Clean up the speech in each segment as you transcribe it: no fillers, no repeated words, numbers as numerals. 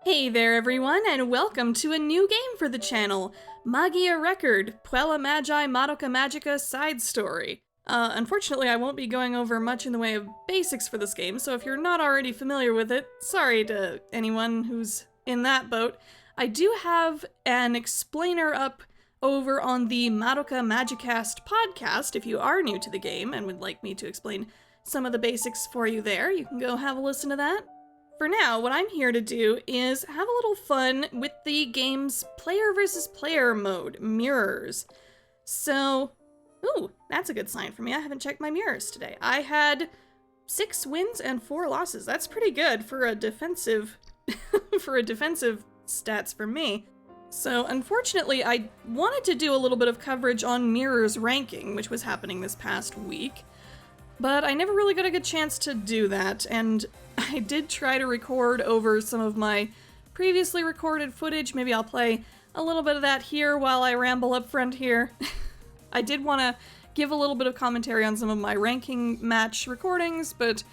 Hey there everyone, and welcome to a new game for the channel, Magia Record, Puella Magi Madoka Magica side story. Unfortunately I won't be going over much in the way of basics for this game, so if you're not already familiar with it, sorry to anyone who's in that boat. I do have an explainer up over on the Madoka Magicast podcast. If you are new to the game and would like me to explain some of the basics for you there, you can go have a listen to that. For now, what I'm here to do is have a little fun with the game's player versus player mode, mirrors. So, ooh, that's a good sign for me. I haven't checked my mirrors today. I had 6 wins and 4 losses. That's pretty good for a defensive, stats for me. So, unfortunately, I wanted to do a little bit of coverage on mirrors ranking, which was happening this past week. But I never really got a good chance to do that, and I did try to record over some of my previously recorded footage. Maybe I'll play a little bit of that here while I ramble up front here. I did want to give a little bit of commentary on some of my ranking match recordings, but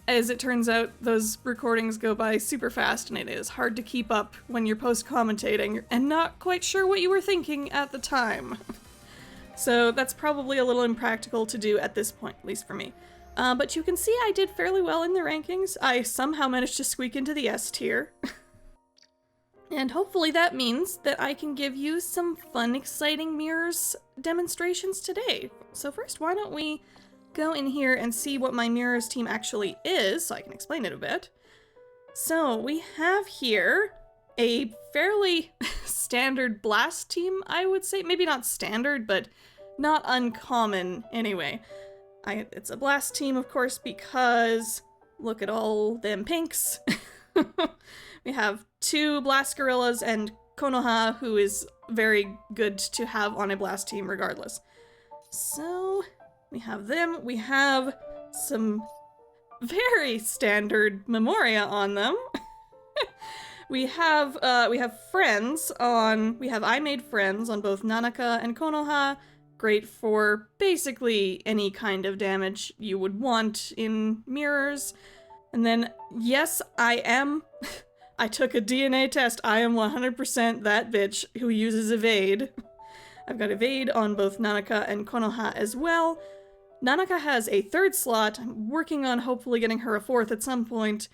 as it turns out, those recordings go by super fast, and it is hard to keep up when you're post-commentating and not quite sure what you were thinking at the time. So that's probably a little impractical to do at this point, at least for me. But you can see I did fairly well in the rankings. I somehow managed to squeak into the S tier. And hopefully that means that I can give you some fun, exciting mirrors demonstrations today. So first, why don't we go in here and see what my mirrors team actually is, so I can explain it a bit. So we have here a fairly standard blast team, I would say. Maybe not standard, but not uncommon anyway. It's a blast team, of course, because look at all them pinks. We have 2 blast gorillas and Konoha, who is very good to have on a blast team regardless. So we have them. We have some very standard Memoria on them. We have friends on, I made friends on both Nanaka and Konoha. Great for basically any kind of damage you would want in mirrors. And then, yes, I took a DNA test. I am 100% that bitch who uses evade. I've got evade on both Nanaka and Konoha as well. Nanaka has a 3rd slot. I'm working on hopefully getting her a 4th at some point.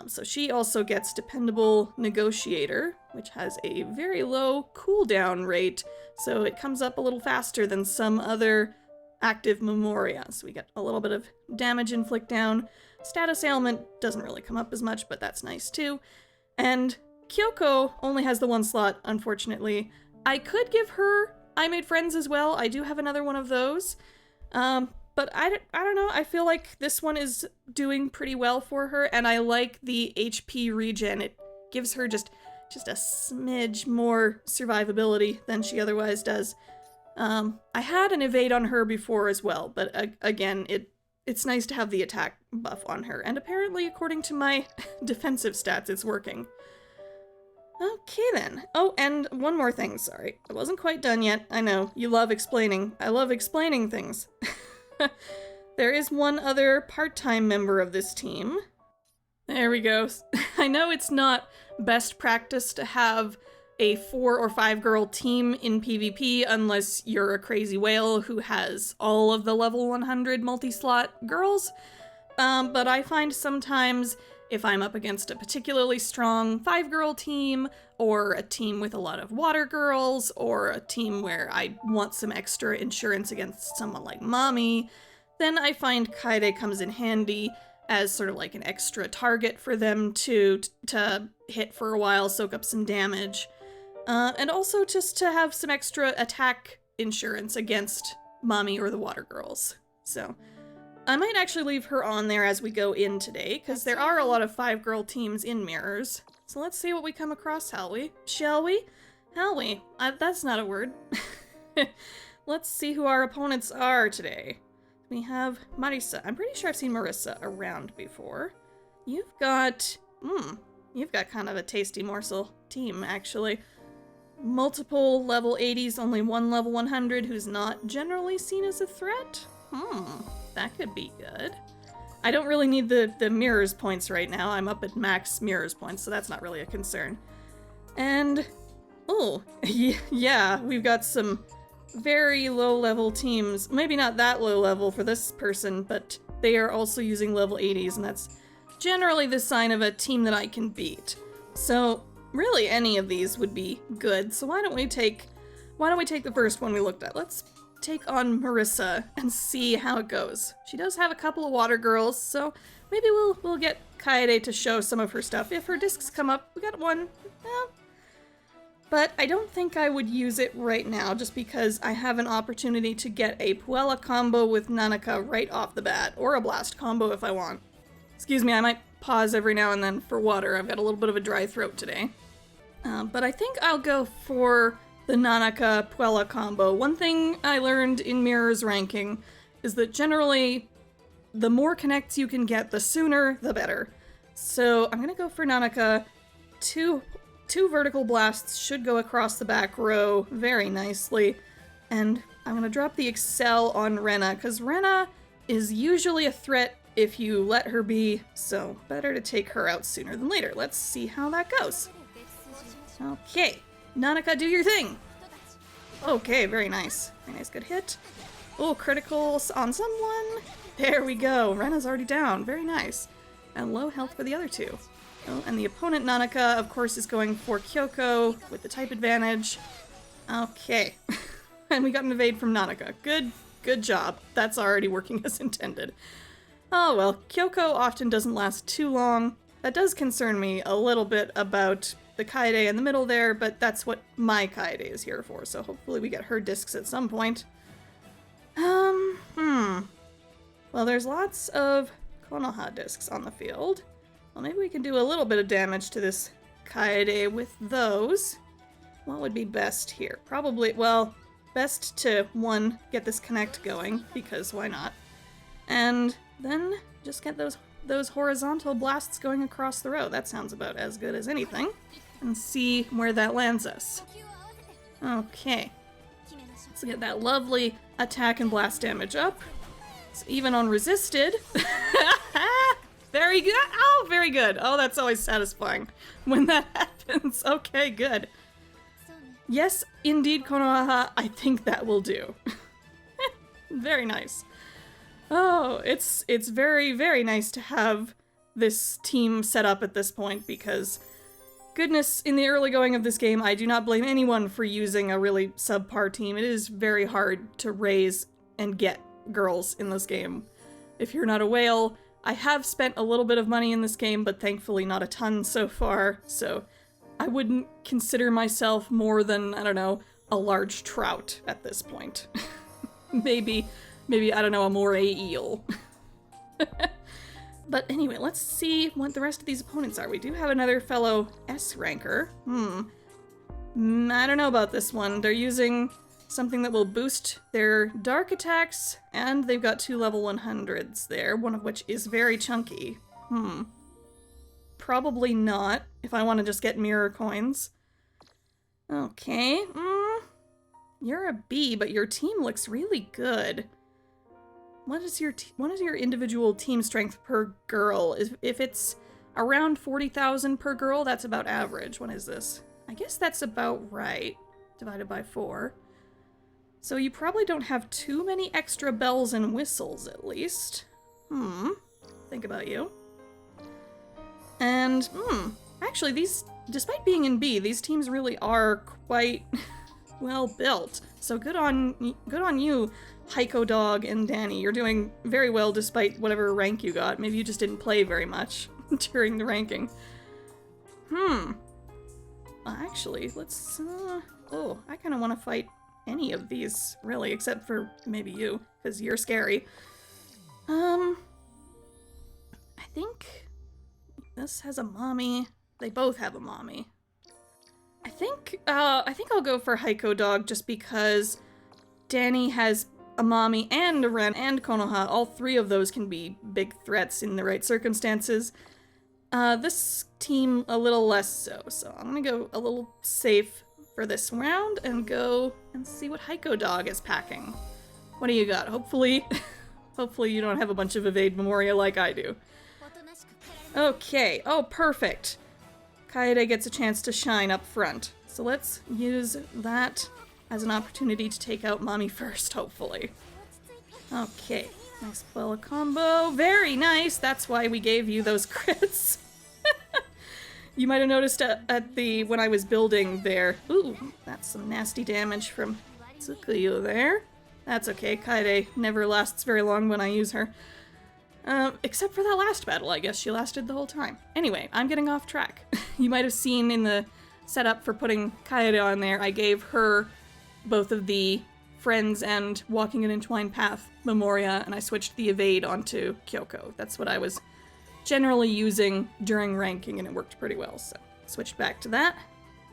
So she also gets Dependable Negotiator, which has a very low cooldown rate, so it comes up a little faster than some other active Memoria. So we get a little bit of damage inflict down. Status ailment doesn't really come up as much, but that's nice too. And Kyoko only has the 1 slot, unfortunately. I could give her I Made Friends as well. I do have another one of those. But I don't know, I feel like this one is doing pretty well for her, and I like the HP regen. It gives her just a smidge more survivability than she otherwise does. I had an evade on her before as well, but again, it's nice to have the attack buff on her, and apparently, according to my defensive stats, it's working. Okay then. Oh, and one more thing, sorry. I wasn't quite done yet. I know, you love explaining. I love explaining things. There is one other part-time member of this team. There we go. I know it's not best practice to have a 4 or 5 girl team in PvP unless you're a crazy whale who has all of the level 100 multi-slot girls, but I find sometimes if I'm up against a particularly strong 5-girl team, or a team with a lot of water girls, or a team where I want some extra insurance against someone like Mommy, then I find Kaede comes in handy as sort of like an extra target for them to hit for a while, soak up some damage, and also just to have some extra attack insurance against Mommy or the water girls. So I might actually leave her on there as we go in today, because there are a lot of 5-girl teams in mirrors. So let's see what we come across, shall we? Shall we? That's not a word. Let's see who our opponents are today. We have Marisa. I'm pretty sure I've seen Marissa around before. You've got kind of a tasty morsel team, actually. Multiple level 80s, only 1 level 100 who's not generally seen as a threat? That could be good. I don't really need the mirrors points right now. I'm up at max mirrors points, so that's not really a concern. And, oh, yeah, we've got some very low-level teams. Maybe not that low level for this person, but they are also using level 80s, and that's generally the sign of a team that I can beat. So, really any of these would be good, so why don't we take the first one we looked at? Let's take on Marissa and see how it goes. She does have a couple of water girls, so maybe we'll get Kaede to show some of her stuff. If her discs come up, we got one. But I don't think I would use it right now, just because I have an opportunity to get a Puella combo with Nanaka right off the bat, or a Blast combo if I want. Excuse me, I might pause every now and then for water. I've got a little bit of a dry throat today. But I think I'll go for the Nanaka Puella combo. One thing I learned in Mirror's ranking is that generally, the more connects you can get, the sooner, the better. So I'm gonna go for Nanaka. Two vertical blasts should go across the back row very nicely. And I'm gonna drop the Excel on Rena, because Rena is usually a threat if you let her be, so better to take her out sooner than later. Let's see how that goes. Okay, Nanaka, do your thing! Okay, very nice. Very nice, good hit. Oh, critical on someone. There we go. Rena's already down. Very nice. And low health for the other two. Oh, and the opponent, Nanaka, of course, is going for Kyoko with the type advantage. Okay. And we got an evade from Nanaka. Good job. That's already working as intended. Oh well, Kyoko often doesn't last too long. That does concern me a little bit about the Kaede in the middle there, but that's what my Kaede is here for, so hopefully we get her discs at some point. Well, there's lots of Konoha discs on the field. Well, maybe we can do a little bit of damage to this Kaede with those. What would be best here? Probably, well, best to, one, get this connect going, because why not? And then just get those horizontal blasts going across the row. That sounds about as good as anything. And see where that lands us. Okay. Let's get that lovely attack and blast damage up. It's even on resisted. Very good. Oh, very good. Oh, that's always satisfying when that happens. Okay, good. Yes, indeed, Konoha. I think that will do. Very nice. Oh, it's very, very nice to have this team set up at this point, because goodness, in the early going of this game, I do not blame anyone for using a really subpar team. It is very hard to raise and get girls in this game. If you're not a whale, I have spent a little bit of money in this game, but thankfully not a ton so far, so I wouldn't consider myself more than, I don't know, a large trout at this point. Maybe, I don't know, a moray eel. But anyway, let's see what the rest of these opponents are. We do have another fellow S-ranker. I don't know about this one. They're using something that will boost their dark attacks, and they've got 2 level 100s there, one of which is very chunky. Probably not, if I want to just get mirror coins. Okay, you're a B, but your team looks really good. What is your individual team strength per girl? If it's around 40,000 per girl, that's about average. What is this? I guess that's about right, divided by 4. So you probably don't have too many extra bells and whistles, at least. Think about you. And, actually despite being in B, these teams really are quite well built. So good on you, Heiko Dog and Danny. You're doing very well despite whatever rank you got. Maybe you just didn't play very much during the ranking. Actually, let's, oh, I kind of want to fight any of these, really, except for maybe you, because you're scary. I think this has a mommy. They both have a mommy. I think I'll go for Heiko Dog just because Danny has a mommy and a Ren and Konoha. All 3 of those can be big threats in the right circumstances. This team a little less so I'm gonna go a little safe for this round and go and see what Heiko Dog is packing. What do you got? Hopefully Hopefully you don't have a bunch of evade memoria like I do. Okay, oh perfect. Kaede gets a chance to shine up front. So let's use that as an opportunity to take out Mommy first, hopefully. Okay, nice Puella combo. Very nice, that's why we gave you those crits. You might have noticed when I was building there. Ooh, that's some nasty damage from Tsukuyo there. That's okay, Kaede never lasts very long when I use her. Except for that last battle, I guess she lasted the whole time. Anyway, I'm getting off track. You might have seen in the setup for putting Kaede on there, I gave her both of the Friends and Walking an Entwined Path Memoria, and I switched the evade onto Kyoko. That's what I was generally using during ranking, and it worked pretty well, so switched back to that.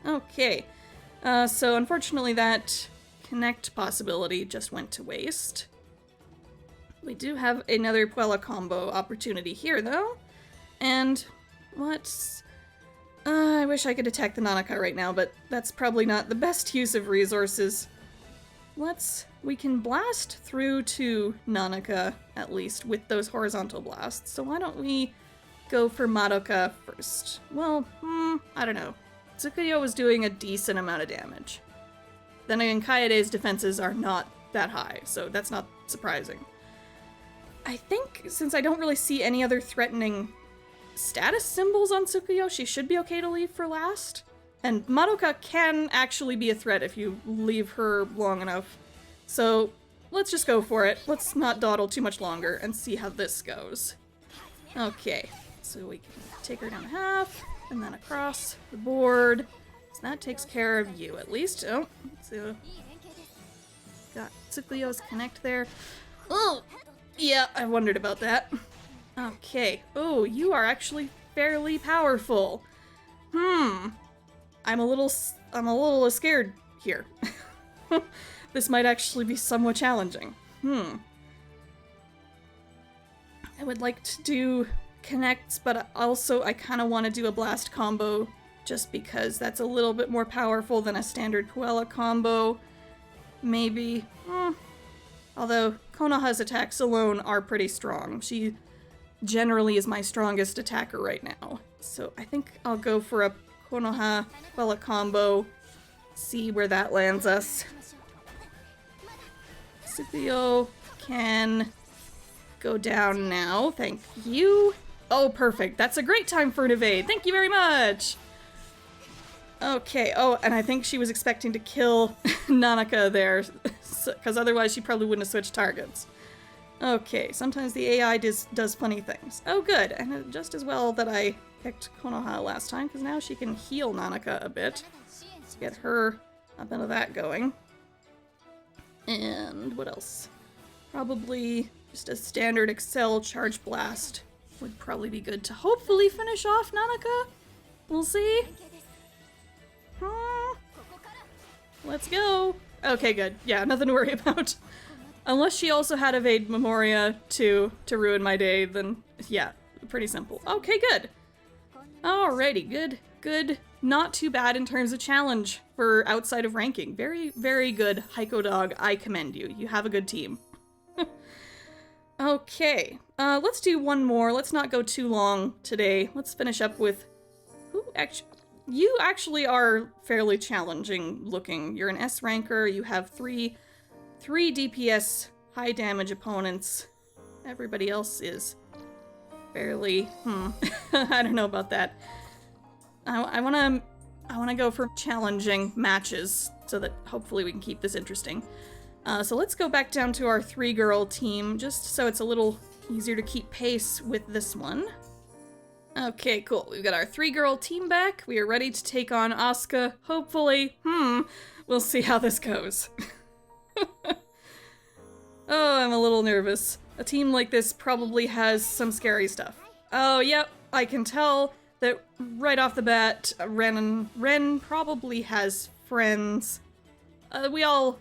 Okay, so unfortunately that connect possibility just went to waste. We do have another Puella combo opportunity here, though. And I wish I could attack the Nanaka right now, but that's probably not the best use of resources. We can blast through to Nanaka, at least, with those horizontal blasts. So why don't we go for Madoka first? Well, I don't know. Tsukuyo was doing a decent amount of damage. Then again, Kaede's defenses are not that high, so that's not surprising. I think, since I don't really see any other threatening status symbols on Tsukuyo, she should be okay to leave for last. And Madoka can actually be a threat if you leave her long enough. So let's just go for it. Let's not dawdle too much longer and see how this goes. Okay, so we can take her down half, and then across the board. So that takes care of you, at least. Oh, so got Tsukuyo's connect there. Oh, yeah, I wondered about that. Okay. Oh, you are actually fairly powerful. I'm a little scared here. This might actually be somewhat challenging. I would like to do connects, but also I kind of want to do a blast combo just because that's a little bit more powerful than a standard Puella combo. Maybe. Although Konoha's attacks alone are pretty strong. She generally is my strongest attacker right now. So I think I'll go for a Konoha Puella combo. See where that lands us. Tsukuyo can go down now. Thank you. Oh, perfect. That's a great time for an evade. Thank you very much. Okay. Oh, and I think she was expecting to kill Nanaka there, because otherwise she probably wouldn't have switched targets. Okay, sometimes the AI does funny things. Oh, good. And just as well that I picked Konoha last time, because now she can heal Nanaka a bit. Let's get her a bit of that going. And what else? Probably just a standard Excel Charge Blast would probably be good to hopefully finish off Nanaka. We'll see. Let's go. Okay, good. Yeah, nothing to worry about. Unless she also had Evade Memoria to ruin my day, then yeah, pretty simple. Okay, good. Alrighty, good. Not too bad in terms of challenge for outside of ranking. Very, very good, Heiko Dog. I commend you. You have a good team. Okay, let's do one more. Let's not go too long today. Let's finish up with... You actually are fairly challenging looking. You're an S ranker. You have three DPS high damage opponents. Everybody else is fairly, I don't know about that. I wanna go for challenging matches so that hopefully we can keep this interesting. So let's go back down to our 3-girl team, just so it's a little easier to keep pace with this one. Okay, cool. We've got our 3-girl team back. We are ready to take on Asuka, hopefully. We'll see how this goes. Oh, I'm a little nervous. A team like this probably has some scary stuff. Oh, yep, I can tell that right off the bat, Ren probably has friends. We all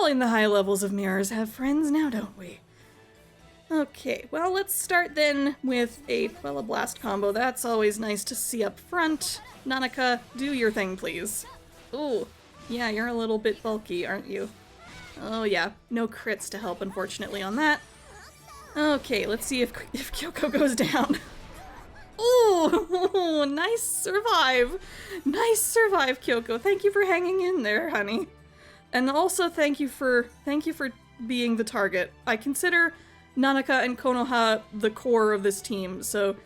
in the high levels of mirrors have friends now, don't we? Okay, well, let's start then with a Puella Blast combo. That's always nice to see up front. Nanaka, do your thing, please. Ooh, yeah, you're a little bit bulky, aren't you? Oh yeah, no crits to help, unfortunately, on that. Okay, let's see if Kyoko goes down. Ooh, nice survive. Nice survive, Kyoko. Thank you for hanging in there, honey. And also thank you for being the target. I consider Nanaka and Konoha the core of this team, so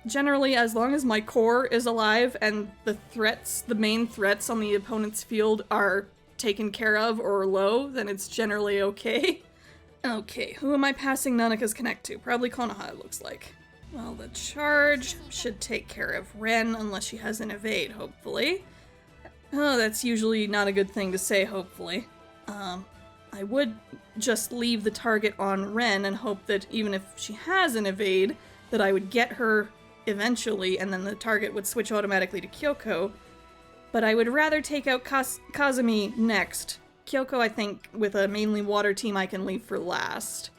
generally as long as my core is alive and the main threats on the opponent's field are taken care of or low, then it's generally okay. Okay, who am I passing Nanaka's connect to? Probably Konoha, it looks like. Well, the charge should take care of Ren, unless she has an evade, hopefully. Oh, that's usually not a good thing to say, hopefully. I would just leave the target on Ren and hope that even if she has an evade, that I would get her eventually, and then the target would switch automatically to Kyoko. But I would rather take out Kazumi next. Kyoko, I think, with a mainly water team, I can leave for last.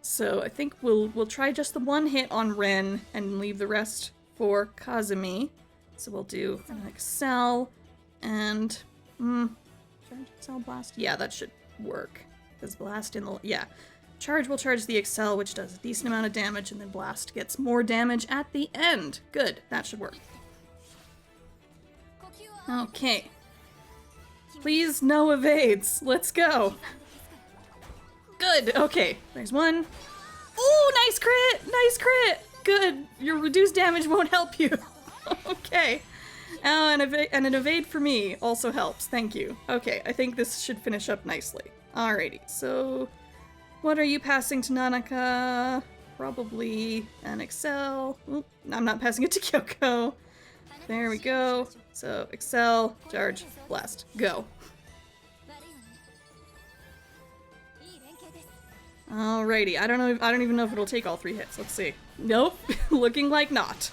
So I think we'll try just the one hit on Ren and leave the rest for Kazumi. So we'll do an Excel and charge Excel blast. Yeah, that should work. Because blast in the charge will charge the Excel, which does a decent amount of damage, and then blast gets more damage at the end. Good, that should work. Okay. Please no evades. Let's go. Good, okay. There's one. Ooh, nice crit! Nice crit! Good. Your reduced damage won't help you. Okay. Oh, and an evade for me also helps. Thank you. Okay, I think this should finish up nicely. Alrighty, so what are you passing to Nanaka? Probably an Excel. Oop, I'm not passing it to Kyoko. There we go. So, Excel, charge, blast, go. Alrighty, I don't even know if it'll take all 3 hits. Let's see. Nope, looking like not.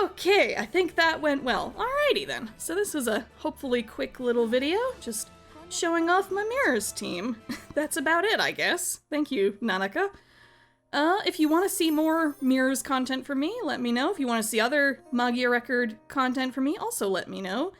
Okay, I think that went well. Alrighty then. So this was a hopefully quick little video, just showing off my mirrors team. That's about it, I guess. Thank you, Nanaka. If you want to see more mirrors content from me, let me know. If you want to see other Magia Record content from me, also let me know.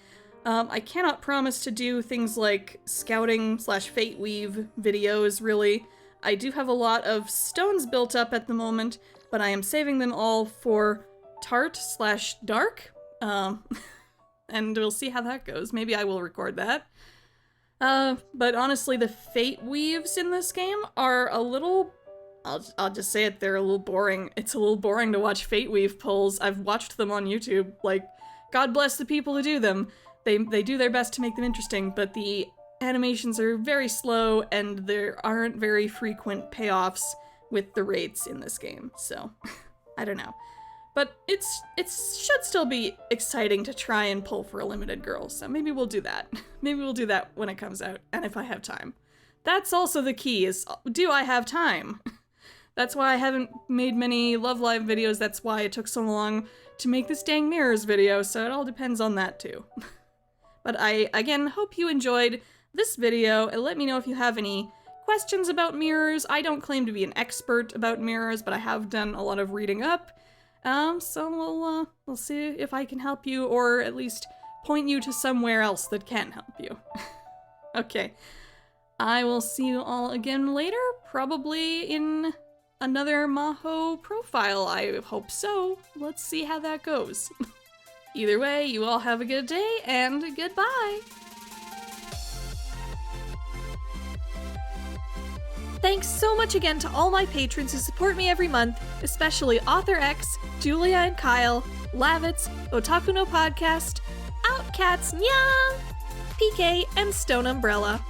I cannot promise to do things like scouting/fate weave videos, really. I do have a lot of stones built up at the moment, but I am saving them all for Tart/Dark. And we'll see how that goes. Maybe I will record that. But honestly, the fate weaves in this game are a little... I'll just say it, they're a little boring. It's a little boring to watch fate weave pulls. I've watched them on YouTube. Like, God bless the people who do them. They do their best to make them interesting, but the animations are very slow and there aren't very frequent payoffs with the rates in this game, so I don't know. But it should still be exciting to try and pull for a limited girl, so maybe we'll do that. Maybe we'll do that when it comes out, and if I have time. That's also the key, is do I have time? That's why I haven't made many Love Live videos, that's why it took so long to make this dang mirrors video, so it all depends on that too. But I, again, hope you enjoyed this video, and let me know if you have any questions about mirrors. I don't claim to be an expert about mirrors, but I have done a lot of reading up. So we'll see if I can help you, or at least point you to somewhere else that can help you. Okay. I will see you all again later, probably in another Maho profile. I hope so. Let's see how that goes. Either way, you all have a good day, and goodbye! Thanks so much again to all my patrons who support me every month, especially Author X, Julia and Kyle, Lavitz, Otaku no Podcast, Outcats, Nya, PK, and Stone Umbrella.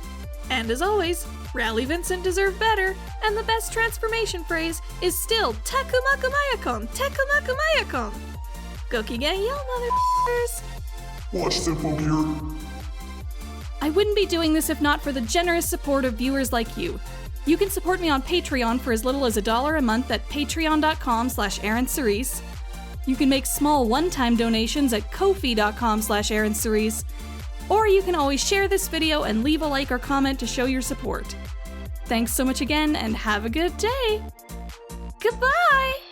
And as always, Rally Vincent deserved better, and the best transformation phrase is still Takumakumayakon, Takumakumayakon! Gokigen yo, motherfuckers! Watch Simple here. I wouldn't be doing this if not for the generous support of viewers like you. You can support me on Patreon for as little as $1 a month at patreon.com/AaronCerise. You can make small one-time donations at ko-fi.com/AaronCerise. Or you can always share this video and leave a like or comment to show your support. Thanks so much again, and have a good day! Goodbye!